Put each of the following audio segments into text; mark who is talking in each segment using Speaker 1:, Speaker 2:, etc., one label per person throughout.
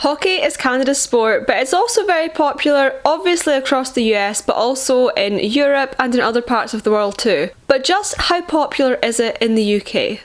Speaker 1: Hockey is Canada's sport, but it's also very popular, obviously across the US, but also in Europe and in other parts of the world too. But just how popular is it in the UK?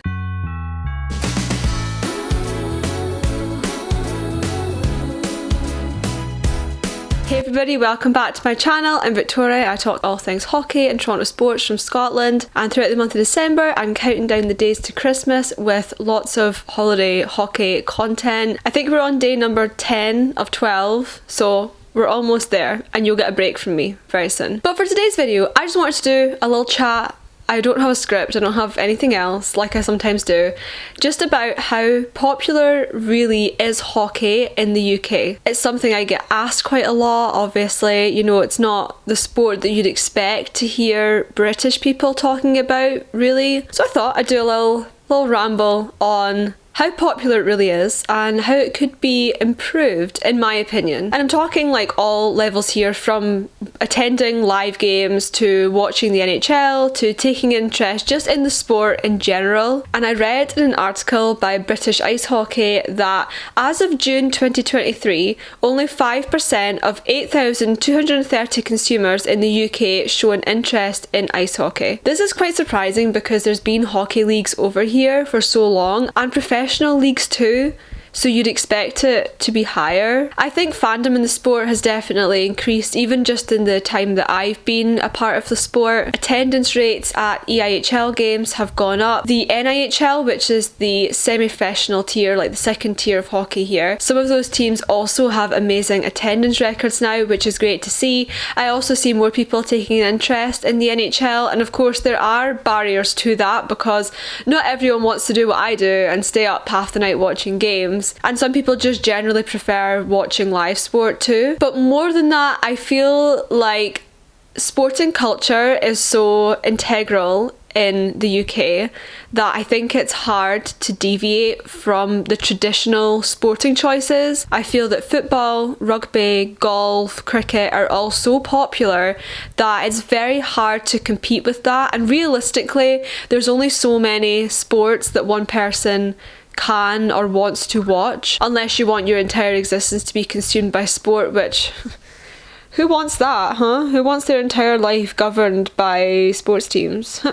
Speaker 1: Hey everybody, welcome back to my channel. I'm Victoria. I talk all things hockey and Toronto sports from Scotland, and throughout the month of December I'm counting down the days to Christmas with lots of holiday hockey content. I think we're on day number 10 of 12, so we're almost there and you'll get a break from me very soon. But for today's video I just wanted to do a little chat. I don't have a script, I don't have anything else like I sometimes do, just about how popular really is hockey in the UK. It's something I get asked quite a lot, obviously, you know, it's not the sport that you'd expect to hear British people talking about, really. So I thought I'd do a little ramble on how popular it really is and how it could be improved, in my opinion. And I'm talking like all levels here, from attending live games to watching the NHL to taking interest just in the sport in general. And I read in an article by British Ice Hockey that as of June 2023, only 5% of 8,230 consumers in the UK show an interest in ice hockey. This is quite surprising because there's been hockey leagues over here for so long, and professional leagues too, so you'd expect it to be higher. I think fandom in the sport has definitely increased, even just in the time that I've been a part of the sport. Attendance rates at EIHL games have gone up. The NIHL, which is the semi-professional tier, like the second tier of hockey here, some of those teams also have amazing attendance records now, which is great to see. I also see more people taking an interest in the NHL, and of course there are barriers to that because not everyone wants to do what I do and stay up half the night watching games. And some people just generally prefer watching live sport too. But more than that, I feel like sporting culture is so integral in the UK that I think it's hard to deviate from the traditional sporting choices. I feel that football, rugby, golf, cricket are all so popular that it's very hard to compete with that. And realistically, there's only so many sports that one person can or wants to watch, unless you want your entire existence to be consumed by sport, which who wants that, huh? Who wants their entire life governed by sports teams?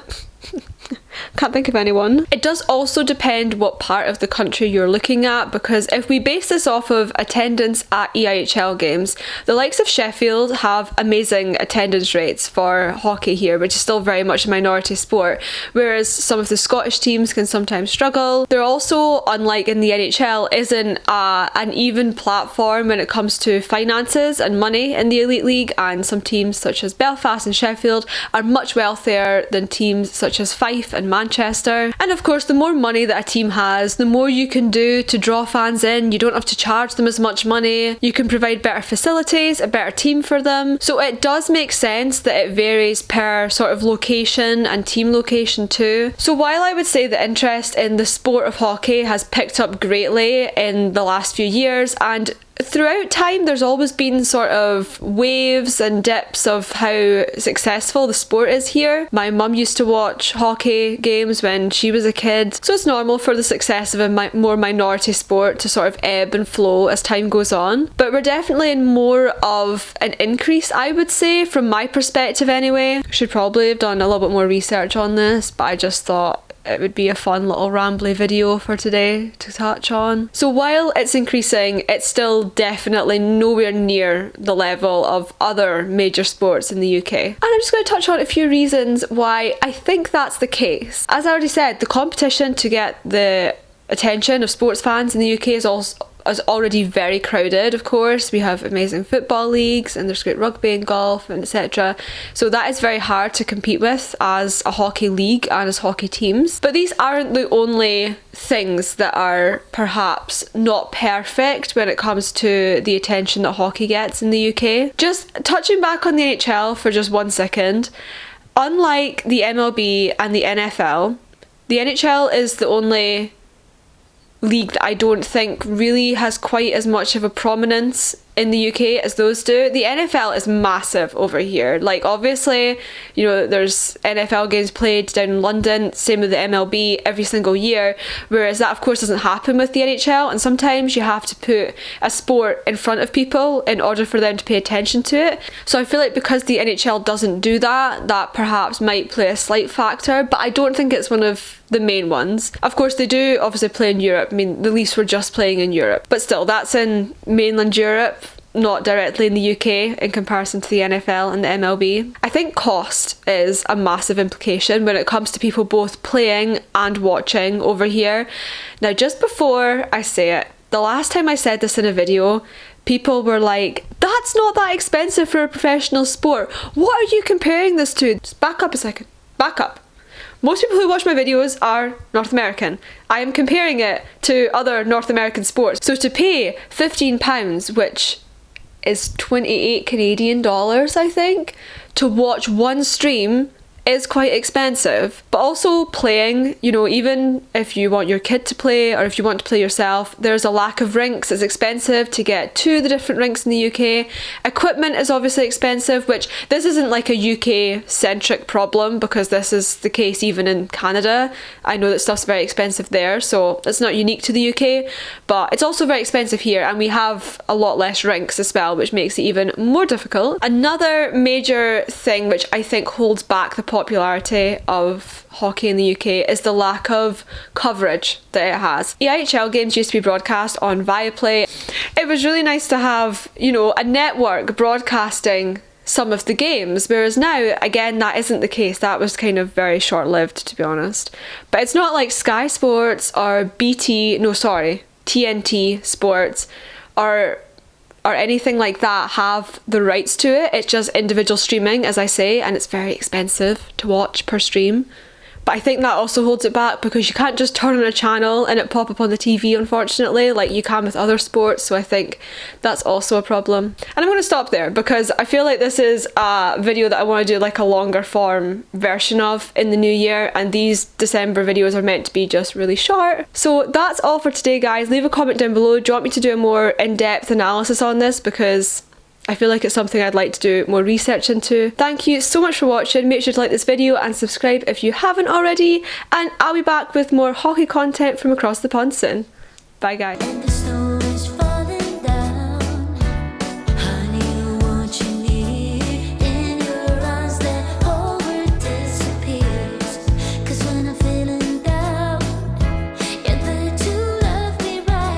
Speaker 1: Can't think of anyone. It does also depend what part of the country you're looking at, because if we base this off of attendance at EIHL games, the likes of Sheffield have amazing attendance rates for hockey here, which is still very much a minority sport, whereas some of the Scottish teams can sometimes struggle. There also, unlike in the NHL, isn't an even platform when it comes to finances and money in the Elite League, and some teams such as Belfast and Sheffield are much wealthier than teams such as Fife and Manchester. And of course, the more money that a team has, the more you can do to draw fans in. You don't have to charge them as much money. You can provide better facilities, a better team for them. So it does make sense that it varies per sort of location and team location too. So while I would say the interest in the sport of hockey has picked up greatly in the last few years, and throughout time there's always been sort of waves and dips of how successful the sport is here. My mum used to watch hockey games when she was a kid, so it's normal for the success of a more minority sport to sort of ebb and flow as time goes on. But we're definitely in more of an increase, I would say, from my perspective anyway. Should probably have done a little bit more research on this, but I just thought it would be a fun little rambly video for today to touch on. So while it's increasing, it's still definitely nowhere near the level of other major sports in the UK. And I'm just going to touch on a few reasons why I think that's the case. As I already said, the competition to get the attention of sports fans in the UK is already very crowded. Of course, we have amazing football leagues and there's great rugby and golf and etc. So that is very hard to compete with as a hockey league and as hockey teams. But these aren't the only things that are perhaps not perfect when it comes to the attention that hockey gets in the UK. Just touching back on the NHL for just 1 second, unlike the MLB and the NFL, the NHL is the only league that I don't think really has quite as much of a prominence in the UK as those do. The NFL is massive over here. Like, obviously, you know, there's NFL games played down in London, same with the MLB every single year, whereas that of course doesn't happen with the NHL, and sometimes you have to put a sport in front of people in order for them to pay attention to it. So I feel like because the NHL doesn't do that, that perhaps might play a slight factor, but I don't think it's one of the main ones. Of course they do obviously play in Europe. I mean, the Leafs were just playing in Europe, but still, that's in mainland Europe, not directly in the UK in comparison to the NFL and the MLB. I think cost is a massive implication when it comes to people both playing and watching over here. Now, just before I say it, the last time I said this in a video, people were like, that's not that expensive for a professional sport. What are you comparing this to? Just back up a second. Back up. Most people who watch my videos are North American. I am comparing it to other North American sports. So to pay £15, which is 28 Canadian dollars, I think, to watch one stream is quite expensive. But also playing, you know, even if you want your kid to play or if you want to play yourself, there's a lack of rinks. It's expensive to get to the different rinks in the UK. Equipment is obviously expensive, which this isn't like a UK centric problem because this is the case even in Canada. I know that stuff's very expensive there, so it's not unique to the UK, but it's also very expensive here, and we have a lot less rinks as well, which makes it even more difficult. Another major thing which I think holds back the popularity of hockey in the UK is the lack of coverage that it has. The IHL games used to be broadcast on Viaplay. It was really nice to have, you know, a network broadcasting some of the games, whereas now, again, that isn't the case. That was kind of very short-lived, to be honest. But it's not like Sky Sports or TNT Sports or anything like that have the rights to it. It's just individual streaming, as I say, and it's very expensive to watch per stream. But I think that also holds it back because you can't just turn on a channel and it pop up on the TV, unfortunately, like you can with other sports. So I think that's also a problem. And I'm going to stop there because I feel like this is a video that I want to do like a longer form version of in the new year, and these December videos are meant to be just really short. So that's all for today, guys. Leave a comment down below. Do you want me to do a more in-depth analysis on this? Because I feel like it's something I'd like to do more research into. Thank you so much for watching. Make sure to like this video and subscribe if you haven't already. And I'll be back with more hockey content from across the pond soon. Bye, guys.